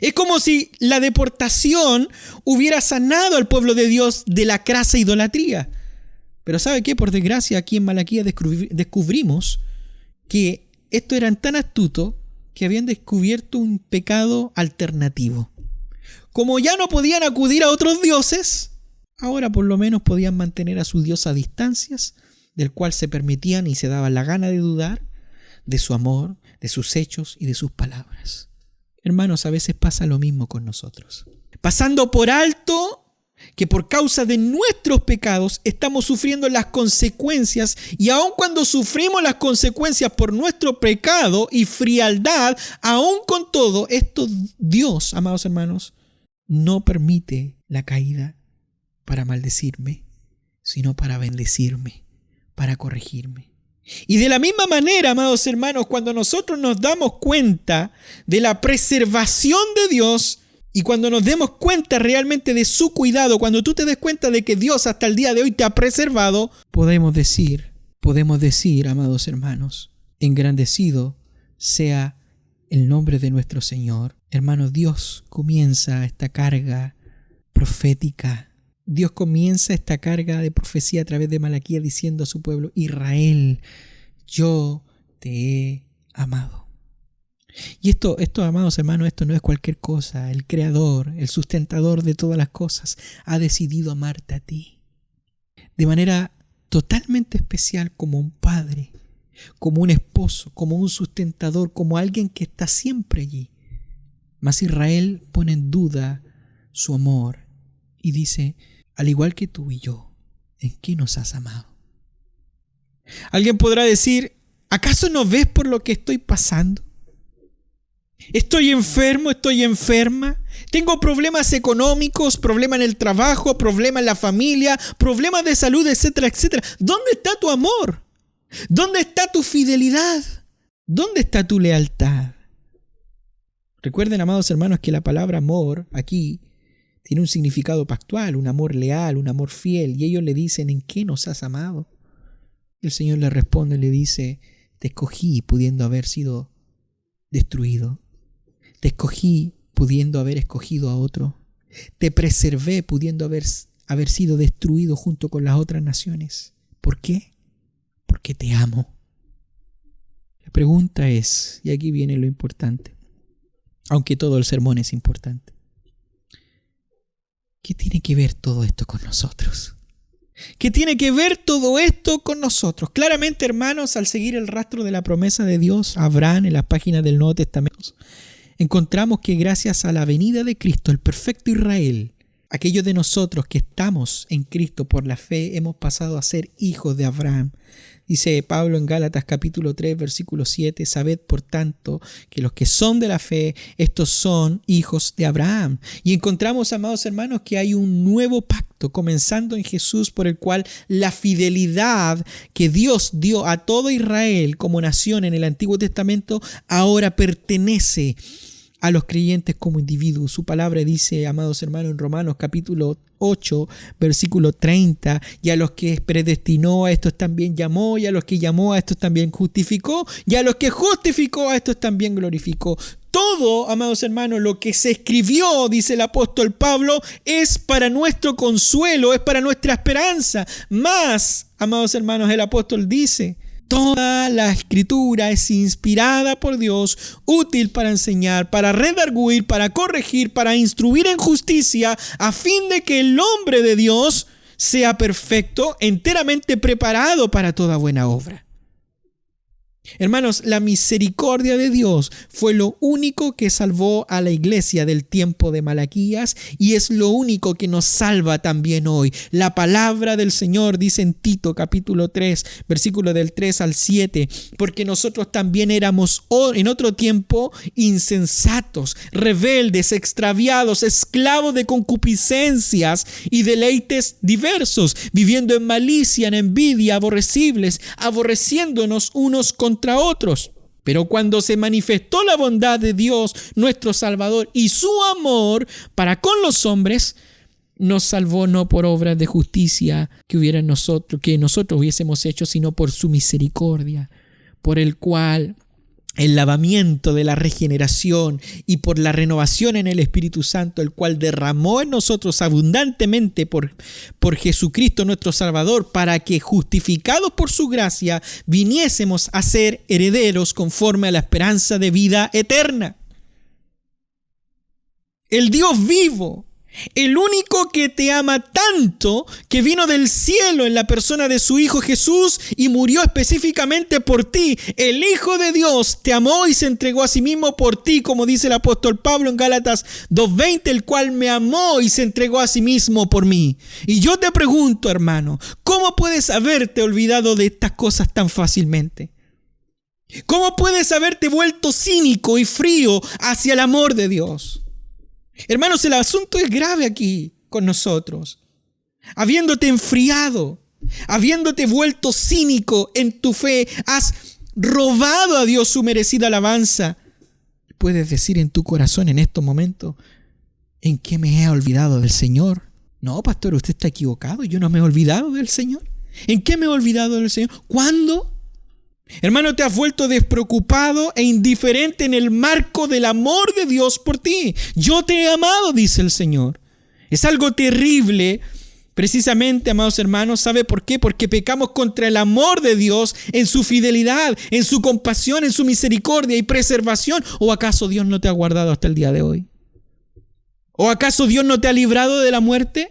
Es como si la deportación hubiera sanado al pueblo de Dios de la crasa idolatría. Pero ¿sabe qué? Por desgracia, aquí en Malaquías descubrimos que estos eran tan astutos que habían descubierto un pecado alternativo. Como ya no podían acudir a otros dioses, ahora por lo menos podían mantener a su Dios a distancias, del cual se permitían y se daban la gana de dudar de su amor, de sus hechos y de sus palabras. Hermanos, a veces pasa lo mismo con nosotros. Pasando por alto que por causa de nuestros pecados estamos sufriendo las consecuencias, y aun cuando sufrimos las consecuencias por nuestro pecado y frialdad, aun con todo esto, Dios, amados hermanos, no permite la caída para maldecirme, sino para bendecirme, para corregirme. Y de la misma manera, amados hermanos, cuando nosotros nos damos cuenta de la preservación de Dios y cuando nos demos cuenta realmente de su cuidado, cuando tú te des cuenta de que Dios hasta el día de hoy te ha preservado, podemos decir, amados hermanos, engrandecido sea el nombre de nuestro Señor. Hermanos, Dios comienza esta carga profética Dios comienza esta carga de profecía a través de Malaquías diciendo a su pueblo: Israel, yo te he amado. Y esto, amados hermanos, esto no es cualquier cosa. El Creador, el sustentador de todas las cosas, ha decidido amarte a ti de manera totalmente especial, como un padre, como un esposo, como un sustentador, como alguien que está siempre allí. Mas Israel pone en duda su amor y dice: al igual que tú y yo, ¿en qué nos has amado? Alguien podrá decir: ¿acaso no ves por lo que estoy pasando? Estoy enfermo, estoy enferma, tengo problemas económicos, problemas en el trabajo, problemas en la familia, problemas de salud, etcétera, etcétera. ¿Dónde está tu amor? ¿Dónde está tu fidelidad? ¿Dónde está tu lealtad? Recuerden, amados hermanos, que la palabra amor aquí tiene un significado pactual, un amor leal, un amor fiel. Y ellos le dicen: ¿en qué nos has amado? El Señor le responde y le dice: te escogí pudiendo haber sido destruido. Te escogí pudiendo haber escogido a otro. Te preservé pudiendo haber sido destruido junto con las otras naciones. ¿Por qué? Porque te amo. La pregunta es, y aquí viene lo importante, aunque todo el sermón es importante: ¿qué tiene que ver todo esto con nosotros? ¿Qué tiene que ver todo esto con nosotros? Claramente, hermanos, al seguir el rastro de la promesa de Dios a Abraham en las páginas del Nuevo Testamento, encontramos que gracias a la venida de Cristo, el perfecto Israel, aquellos de nosotros que estamos en Cristo por la fe, hemos pasado a ser hijos de Abraham. Dice Pablo en Gálatas capítulo 3, versículo 7, sabed por tanto que los que son de la fe, estos son hijos de Abraham. Y encontramos, amados hermanos, que hay un nuevo pacto comenzando en Jesús, por el cual la fidelidad que Dios dio a todo Israel como nación en el Antiguo Testamento ahora pertenece a los creyentes como individuos. Su palabra dice, amados hermanos, en Romanos capítulo 8, versículo 30, y a los que predestinó a estos también llamó, y a los que llamó a estos también justificó, y a los que justificó a estos también glorificó. Todo, amados hermanos, lo que se escribió, dice el apóstol Pablo, es para nuestro consuelo, es para nuestra esperanza. Más, amados hermanos, el apóstol dice: toda la escritura es inspirada por Dios, útil para enseñar, para redarguir, para corregir, para instruir en justicia, a fin de que el hombre de Dios sea perfecto, enteramente preparado para toda buena obra. Hermanos, la misericordia de Dios fue lo único que salvó a la iglesia del tiempo de Malaquías y es lo único que nos salva también hoy. La palabra del Señor dice en Tito capítulo 3, versículo del 3 al 7, porque nosotros también éramos en otro tiempo insensatos, rebeldes, extraviados, esclavos de concupiscencias y deleites diversos, viviendo en malicia, en envidia, aborreciéndonos unos contra otros. Pero cuando se manifestó la bondad de Dios, nuestro Salvador, y su amor para con los hombres, nos salvó no por obras de justicia que nosotros hubiésemos hecho, sino por su misericordia, por el cual el lavamiento de la regeneración y por la renovación en el Espíritu Santo, el cual derramó en nosotros abundantemente por Jesucristo nuestro Salvador, para que, justificados por su gracia, viniésemos a ser herederos conforme a la esperanza de vida eterna. El Dios vivo, el único que te ama tanto, que vino del cielo en la persona de su Hijo Jesús y murió específicamente por ti. El Hijo de Dios te amó y se entregó a sí mismo por ti, como dice el apóstol Pablo en Gálatas 2:20, el cual me amó y se entregó a sí mismo por mí. Y yo te pregunto, hermano, ¿cómo puedes haberte olvidado de estas cosas tan fácilmente? ¿Cómo puedes haberte vuelto cínico y frío hacia el amor de Dios? Hermanos, el asunto es grave aquí con nosotros. Habiéndote enfriado, habiéndote vuelto cínico en tu fe, has robado a Dios su merecida alabanza. Puedes decir en tu corazón en estos momentos: ¿en qué me he olvidado del Señor? No, pastor, usted está equivocado. Yo no me he olvidado del Señor. ¿En qué me he olvidado del Señor? ¿Cuándo? Hermano, te has vuelto despreocupado e indiferente en el marco del amor de Dios por ti. Yo te he amado, dice el Señor. Es algo terrible Precisamente, amados hermanos, ¿sabe por qué? Porque pecamos contra el amor de Dios en su fidelidad, en su compasión, en su misericordia y preservación. ¿O acaso Dios no te ha guardado hasta el día de hoy? ¿O acaso Dios no te ha librado de la muerte?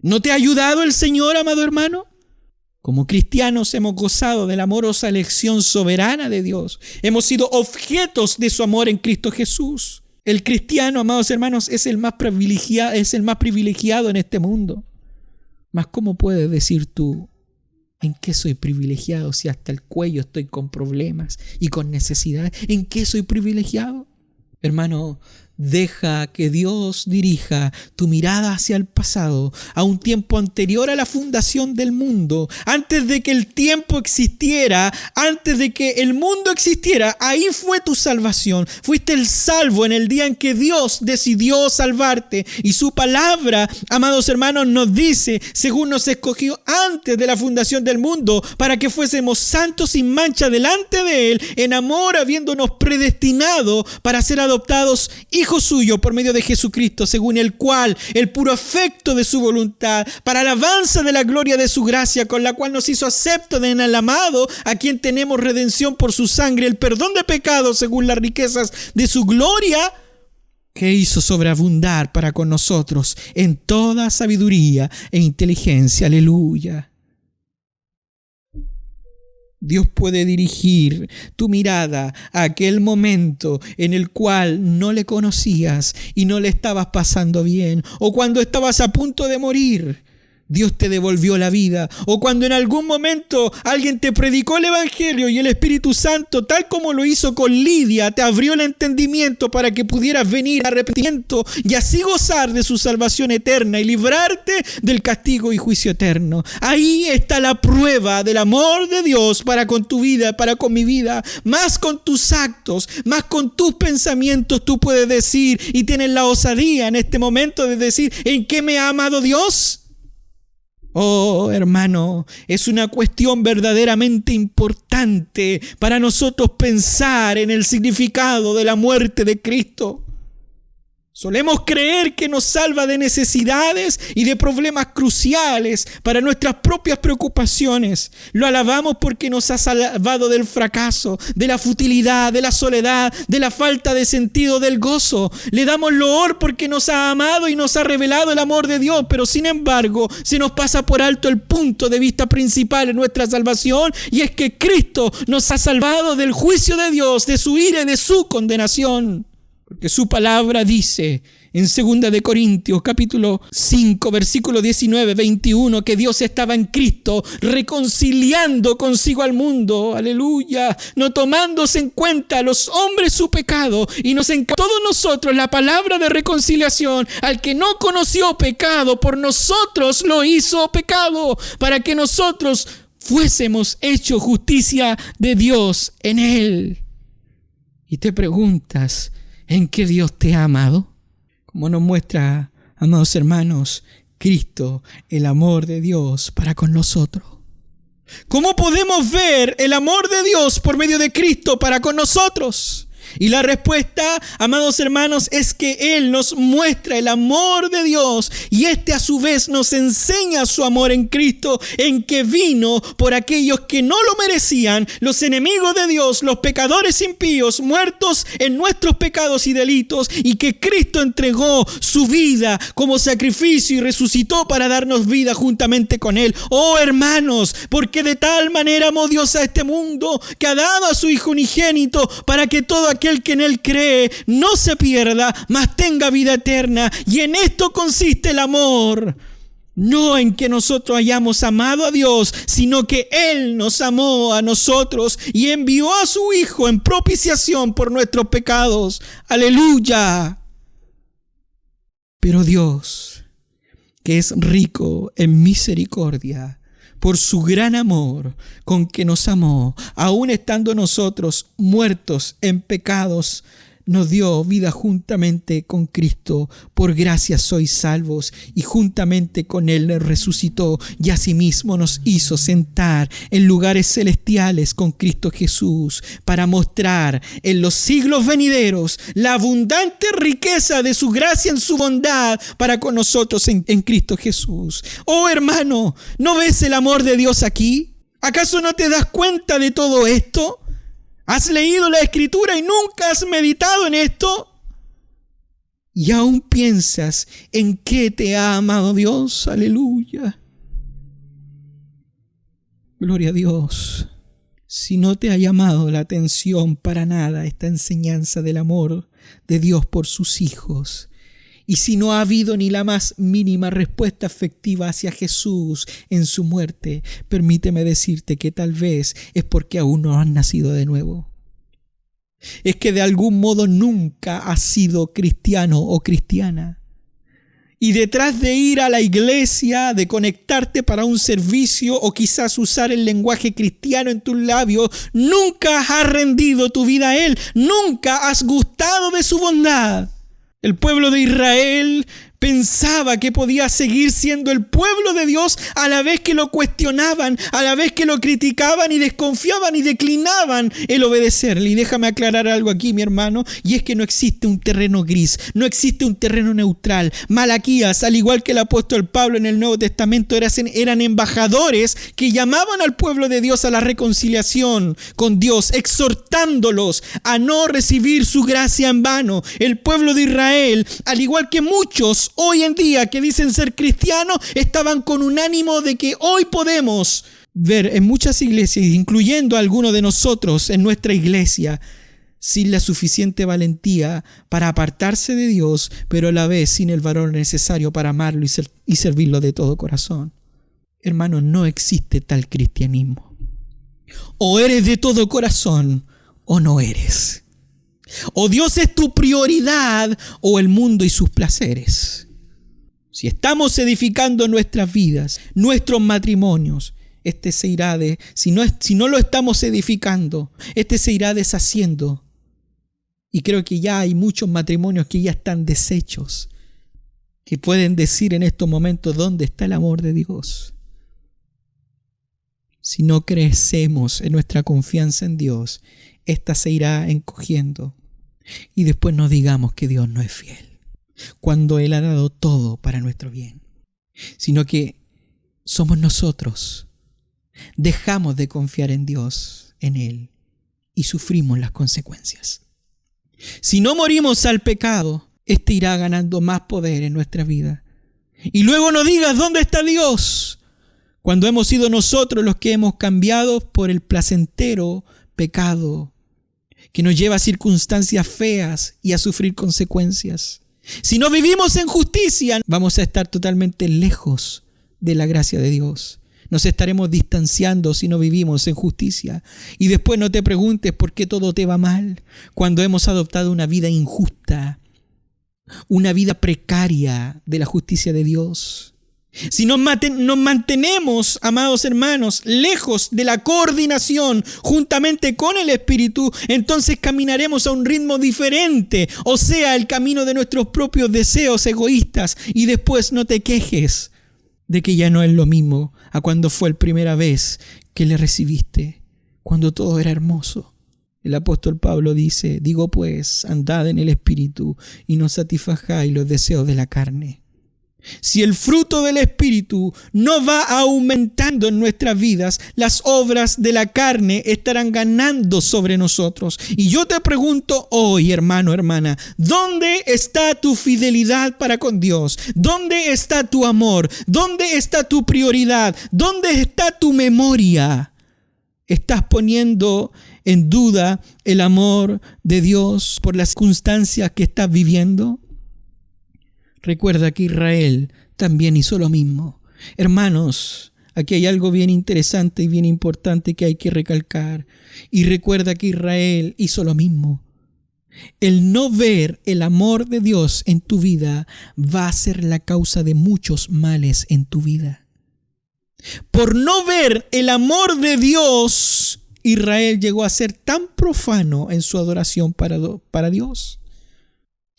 ¿No te ha ayudado el Señor, amado hermano? Como cristianos hemos gozado de la amorosa elección soberana de Dios. Hemos sido objetos de su amor en Cristo Jesús. El cristiano, amados hermanos, es el más privilegiado en este mundo. Mas ¿cómo puedes decir tú, en qué soy privilegiado si hasta el cuello estoy con problemas y con necesidades? ¿En qué soy privilegiado? Hermano, deja que Dios dirija tu mirada hacia el pasado, a un tiempo anterior a la fundación del mundo, antes de que el tiempo existiera, antes de que el mundo existiera. Ahí fue tu salvación. Fuiste el salvo en el día en que Dios decidió salvarte. Y su palabra, amados hermanos, nos dice, según nos escogió antes de la fundación del mundo, para que fuésemos santos sin mancha delante de Él, en amor, habiéndonos predestinado para ser adoptados hijos suyo por medio de Jesucristo, según el cual el puro afecto de su voluntad, para alabanza de la gloria de su gracia, con la cual nos hizo aceptos en el amado, a quien tenemos redención por su sangre, el perdón de pecados según las riquezas de su gloria, que hizo sobreabundar para con nosotros en toda sabiduría e inteligencia. Aleluya. Dios puede dirigir tu mirada a aquel momento en el cual no le conocías y no le estabas pasando bien, o cuando estabas a punto de morir. Dios te devolvió la vida, o cuando en algún momento alguien te predicó el Evangelio y el Espíritu Santo, tal como lo hizo con Lidia, te abrió el entendimiento para que pudieras venir a arrepentimiento y así gozar de su salvación eterna y librarte del castigo y juicio eterno. Ahí está la prueba del amor de Dios para con tu vida, para con mi vida. Más con tus actos, más con tus pensamientos tú puedes decir, y tienes la osadía en este momento de decir, ¿en qué me ha amado Dios? Oh, hermano, es una cuestión verdaderamente importante para nosotros pensar en el significado de la muerte de Cristo. Solemos creer que nos salva de necesidades y de problemas cruciales para nuestras propias preocupaciones. Lo alabamos porque nos ha salvado del fracaso, de la futilidad, de la soledad, de la falta de sentido del gozo. Le damos loor porque nos ha amado y nos ha revelado el amor de Dios, pero sin embargo se nos pasa por alto el punto de vista principal en nuestra salvación, y es que Cristo nos ha salvado del juicio de Dios, de su ira y de su condenación. Porque su palabra dice en 2 de Corintios capítulo 5 versículo 19-21 que Dios estaba en Cristo reconciliando consigo al mundo, aleluya, no tomándose en cuenta a los hombres su pecado, y nos encargó a todos nosotros la palabra de reconciliación. Al que no conoció pecado, por nosotros lo hizo pecado, para que nosotros fuésemos hechos justicia de Dios en él. Y te preguntas, ¿en qué Dios te ha amado? Como nos muestra, amados hermanos, Cristo, el amor de Dios para con nosotros. ¿Cómo podemos ver el amor de Dios por medio de Cristo para con nosotros? Y la respuesta, amados hermanos, es que Él nos muestra el amor de Dios, y este a su vez nos enseña su amor en Cristo, en que vino por aquellos que no lo merecían, los enemigos de Dios, los pecadores impíos, muertos en nuestros pecados y delitos, y que Cristo entregó su vida como sacrificio y resucitó para darnos vida juntamente con Él. Oh hermanos, porque de tal manera amó Dios a este mundo, que ha dado a su Hijo unigénito, para que todo aquel que en Él cree no se pierda, mas tenga vida eterna. Y en esto consiste el amor, no en que nosotros hayamos amado a Dios, sino que Él nos amó a nosotros y envió a su Hijo en propiciación por nuestros pecados. Aleluya. Pero Dios, que es rico en misericordia, por su gran amor con que nos amó, aun estando nosotros muertos en pecados, nos dio vida juntamente con Cristo. Por gracia sois salvos, y juntamente con Él resucitó, y asimismo nos hizo sentar en lugares celestiales con Cristo Jesús, para mostrar en los siglos venideros la abundante riqueza de su gracia en su bondad para con nosotros en Cristo Jesús. Oh hermano, ¿no ves el amor de Dios aquí? ¿Acaso no te das cuenta de todo esto? ¿Has leído la Escritura y nunca has meditado en esto? Y aún piensas en qué te ha amado Dios. Aleluya. Gloria a Dios. Si no te ha llamado la atención para nada esta enseñanza del amor de Dios por sus hijos, y si no ha habido ni la más mínima respuesta afectiva hacia Jesús en su muerte, permíteme decirte que tal vez es porque aún no has nacido de nuevo. Es que de algún modo nunca has sido cristiano o cristiana. Y detrás de ir a la iglesia, de conectarte para un servicio o quizás usar el lenguaje cristiano en tus labios, nunca has rendido tu vida a Él, nunca has gustado de su bondad. El pueblo de Israel pensaba que podía seguir siendo el pueblo de Dios a la vez que lo cuestionaban, a la vez que lo criticaban y desconfiaban y declinaban el obedecerle. Y déjame aclarar algo aquí, mi hermano, y es que no existe un terreno gris, no existe un terreno neutral. Malaquías, al igual que el apóstol Pablo en el Nuevo Testamento, eran embajadores que llamaban al pueblo de Dios a la reconciliación con Dios, exhortándolos a no recibir su gracia en vano. El pueblo de Israel, al igual que muchos hoy en día que dicen ser cristianos, estaban con un ánimo de que hoy podemos ver en muchas iglesias, incluyendo a algunos de nosotros en nuestra iglesia, sin la suficiente valentía para apartarse de Dios, pero a la vez sin el valor necesario para amarlo y servirlo de todo corazón. Hermano, no existe tal cristianismo. O eres de todo corazón o no eres. O Dios es tu prioridad o el mundo y sus placeres. Si estamos edificando nuestras vidas, nuestros matrimonios, si no lo estamos edificando, se irá deshaciendo. Y creo que ya hay muchos matrimonios que ya están deshechos, que pueden decir en estos momentos dónde está el amor de Dios. Si no crecemos en nuestra confianza en Dios, esta se irá encogiendo. Y después no digamos que Dios no es fiel, cuando Él ha dado todo para nuestro bien, sino que somos nosotros. Dejamos de confiar en Dios, en Él, y sufrimos las consecuencias. Si no morimos al pecado, este irá ganando más poder en nuestra vida. Y luego no digas ¿dónde está Dios?, cuando hemos sido nosotros los que hemos cambiado por el placentero pecado que nos lleva a circunstancias feas y a sufrir consecuencias. Si no vivimos en justicia, vamos a estar totalmente lejos de la gracia de Dios. Nos estaremos distanciando si no vivimos en justicia. Y después no te preguntes por qué todo te va mal cuando hemos adoptado una vida injusta, una vida precaria de la justicia de Dios. Si nos mantenemos, amados hermanos, lejos de la coordinación juntamente con el Espíritu, entonces caminaremos a un ritmo diferente, o sea, el camino de nuestros propios deseos egoístas. Y después no te quejes de que ya no es lo mismo a cuando fue la primera vez que le recibiste, cuando todo era hermoso. El apóstol Pablo dice: digo pues, andad en el Espíritu y no satisfagáis los deseos de la carne. Si el fruto del Espíritu no va aumentando en nuestras vidas, las obras de la carne estarán ganando sobre nosotros. Y yo te pregunto hoy, hermano, hermana, ¿dónde está tu fidelidad para con Dios? ¿Dónde está tu amor? ¿Dónde está tu prioridad? ¿Dónde está tu memoria? ¿Estás poniendo en duda el amor de Dios por las circunstancias que estás viviendo? Recuerda que Israel también hizo lo mismo. Hermanos, aquí hay algo bien interesante y bien importante que hay que recalcar. Y recuerda que Israel hizo lo mismo. El no ver el amor de Dios en tu vida va a ser la causa de muchos males en tu vida. Por no ver el amor de Dios, Israel llegó a ser tan profano en su adoración para Dios.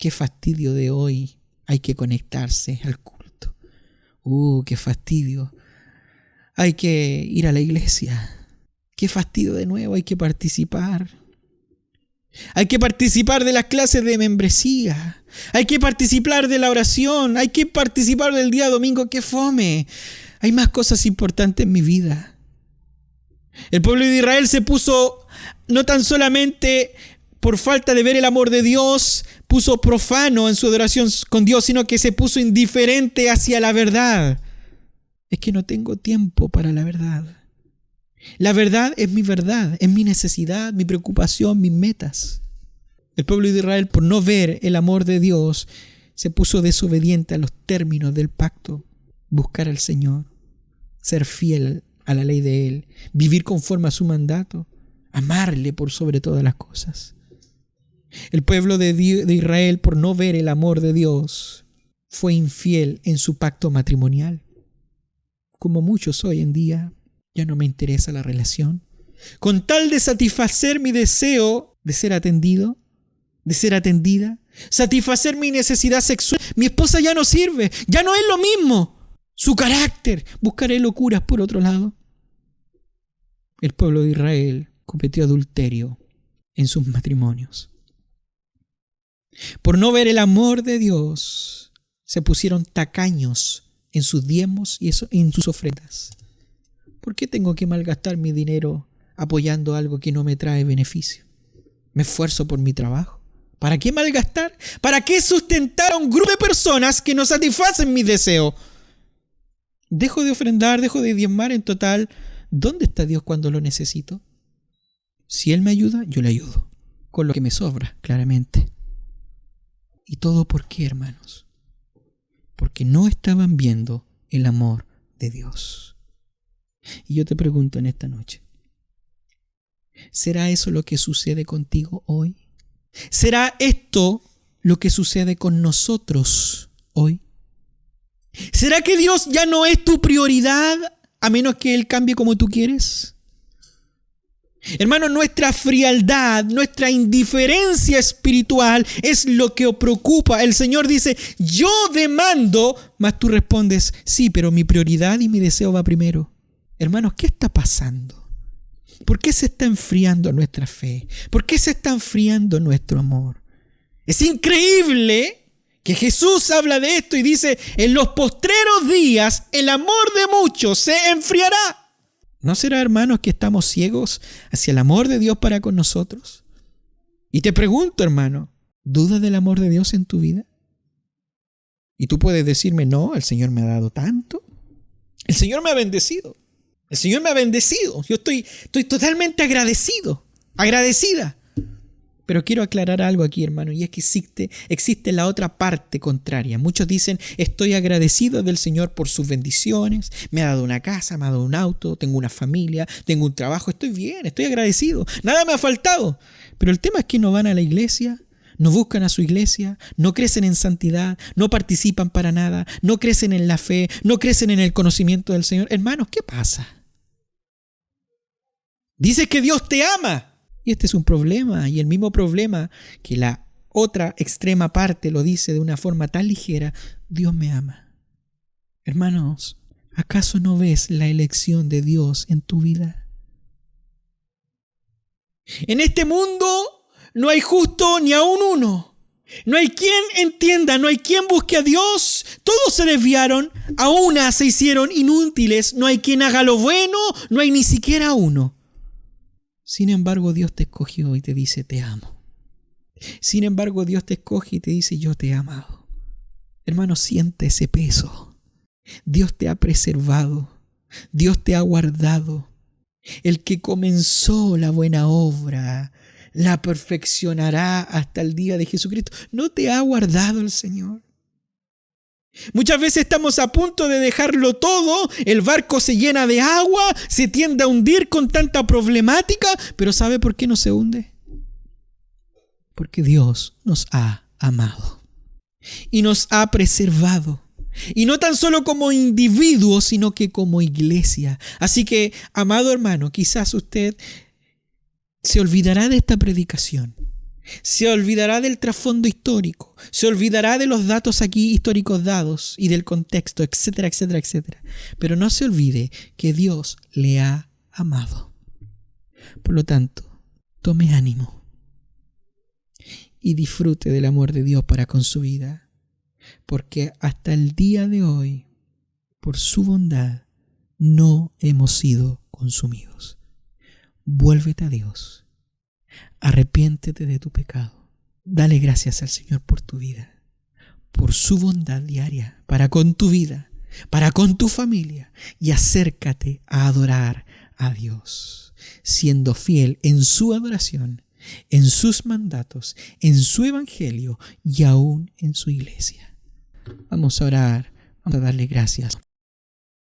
Qué fastidio de hoy. Hay que conectarse al culto. Qué fastidio. Hay que ir a la iglesia. Qué fastidio de nuevo. Hay que participar. Hay que participar de las clases de membresía. Hay que participar de la oración. Hay que participar del día domingo. ¡Qué fome! Hay más cosas importantes en mi vida. El pueblo de Israel se puso no tan solamente por falta de ver el amor de Dios, puso profano en su adoración con Dios, sino que se puso indiferente hacia la verdad. Es que no tengo tiempo para la verdad. La verdad, es mi necesidad, mi preocupación, mis metas. El pueblo de Israel, por no ver el amor de Dios, se puso desobediente a los términos del pacto. Buscar al Señor, ser fiel a la ley de Él, vivir conforme a su mandato, amarle por sobre todas las cosas. El pueblo de Israel, por no ver el amor de Dios, fue infiel en su pacto matrimonial. Como muchos hoy en día, ya no me interesa la relación. Con tal de satisfacer mi deseo de ser atendido, de ser atendida, satisfacer mi necesidad sexual, mi esposa ya no sirve, ya no es lo mismo. Su carácter, buscaré locuras por otro lado. El pueblo de Israel cometió adulterio en sus matrimonios. Por no ver el amor de Dios, se pusieron tacaños en sus diezmos y en sus ofrendas. ¿Por qué tengo que malgastar mi dinero apoyando algo que no me trae beneficio? Me esfuerzo por mi trabajo. ¿Para qué malgastar? ¿Para qué sustentar a un grupo de personas que no satisfacen mis deseos? Dejo de ofrendar, dejo de diezmar. En total, ¿dónde está Dios cuando lo necesito? Si Él me ayuda, yo le ayudo. Con lo que me sobra, claramente. ¿Y todo por qué, hermanos? Porque no estaban viendo el amor de Dios. Y yo te pregunto en esta noche, ¿será eso lo que sucede contigo hoy? ¿Será esto lo que sucede con nosotros hoy? ¿Será que Dios ya no es tu prioridad a menos que Él cambie como tú quieres? Hermano, nuestra frialdad, nuestra indiferencia espiritual es lo que preocupa. El Señor dice, yo demando, mas tú respondes, sí, pero mi prioridad y mi deseo va primero. Hermanos, ¿qué está pasando? ¿Por qué se está enfriando nuestra fe? ¿Por qué se está enfriando nuestro amor? Es increíble que Jesús habla de esto y dice, en los postreros días el amor de muchos se enfriará. ¿No será, hermanos, que estamos ciegos hacia el amor de Dios para con nosotros? Y te pregunto, hermano, ¿dudas del amor de Dios en tu vida? Y tú puedes decirme, no, el Señor me ha dado tanto. El Señor me ha bendecido. El Señor me ha bendecido. Yo estoy totalmente agradecida. Pero quiero aclarar algo aquí, hermano, y es que existe la otra parte contraria. Muchos dicen, estoy agradecido del Señor por sus bendiciones, me ha dado una casa, me ha dado un auto, tengo una familia, tengo un trabajo, estoy bien, estoy agradecido, nada me ha faltado. Pero el tema es que no van a la iglesia, no buscan a su iglesia, no crecen en santidad, no participan para nada, no crecen en la fe, no crecen en el conocimiento del Señor. Hermanos, ¿qué pasa? Dices que Dios te ama. Y este es un problema, y el mismo problema que la otra extrema parte lo dice de una forma tan ligera, Dios me ama. Hermanos, ¿acaso no ves la elección de Dios en tu vida? En este mundo no hay justo ni aun uno. No hay quien entienda, no hay quien busque a Dios. Todos se desviaron, a una se hicieron inútiles. No hay quien haga lo bueno, no hay ni siquiera uno. Sin embargo, Dios te escogió y te dice, te amo. Sin embargo, Dios te escoge y te dice, yo te he amado. Hermano, siente ese peso. Dios te ha preservado. Dios te ha guardado. El que comenzó la buena obra, la perfeccionará hasta el día de Jesucristo. ¿No te ha guardado el Señor? Muchas veces estamos a punto de dejarlo todo, el barco se llena de agua, se tiende a hundir con tanta problemática, pero ¿sabe por qué no se hunde? Porque Dios nos ha amado y nos ha preservado. Y no tan solo como individuos, sino que como iglesia. Así que, amado hermano, quizás usted se olvidará de esta predicación Se olvidará del trasfondo histórico, se olvidará de los datos aquí históricos dados y del contexto, etcétera, etcétera, etcétera. Pero no se olvide que Dios le ha amado. Por lo tanto, tome ánimo y disfrute del amor de Dios para con su vida, porque hasta el día de hoy, por su bondad, no hemos sido consumidos. Vuélvete a Dios. Arrepiéntete de tu pecado. Dale gracias al Señor por tu vida, por su bondad diaria para con tu vida, para con tu familia, y acércate a adorar a Dios, siendo fiel en su adoración, en sus mandatos, en su evangelio y aún en su iglesia. Vamos a orar, vamos a darle gracias.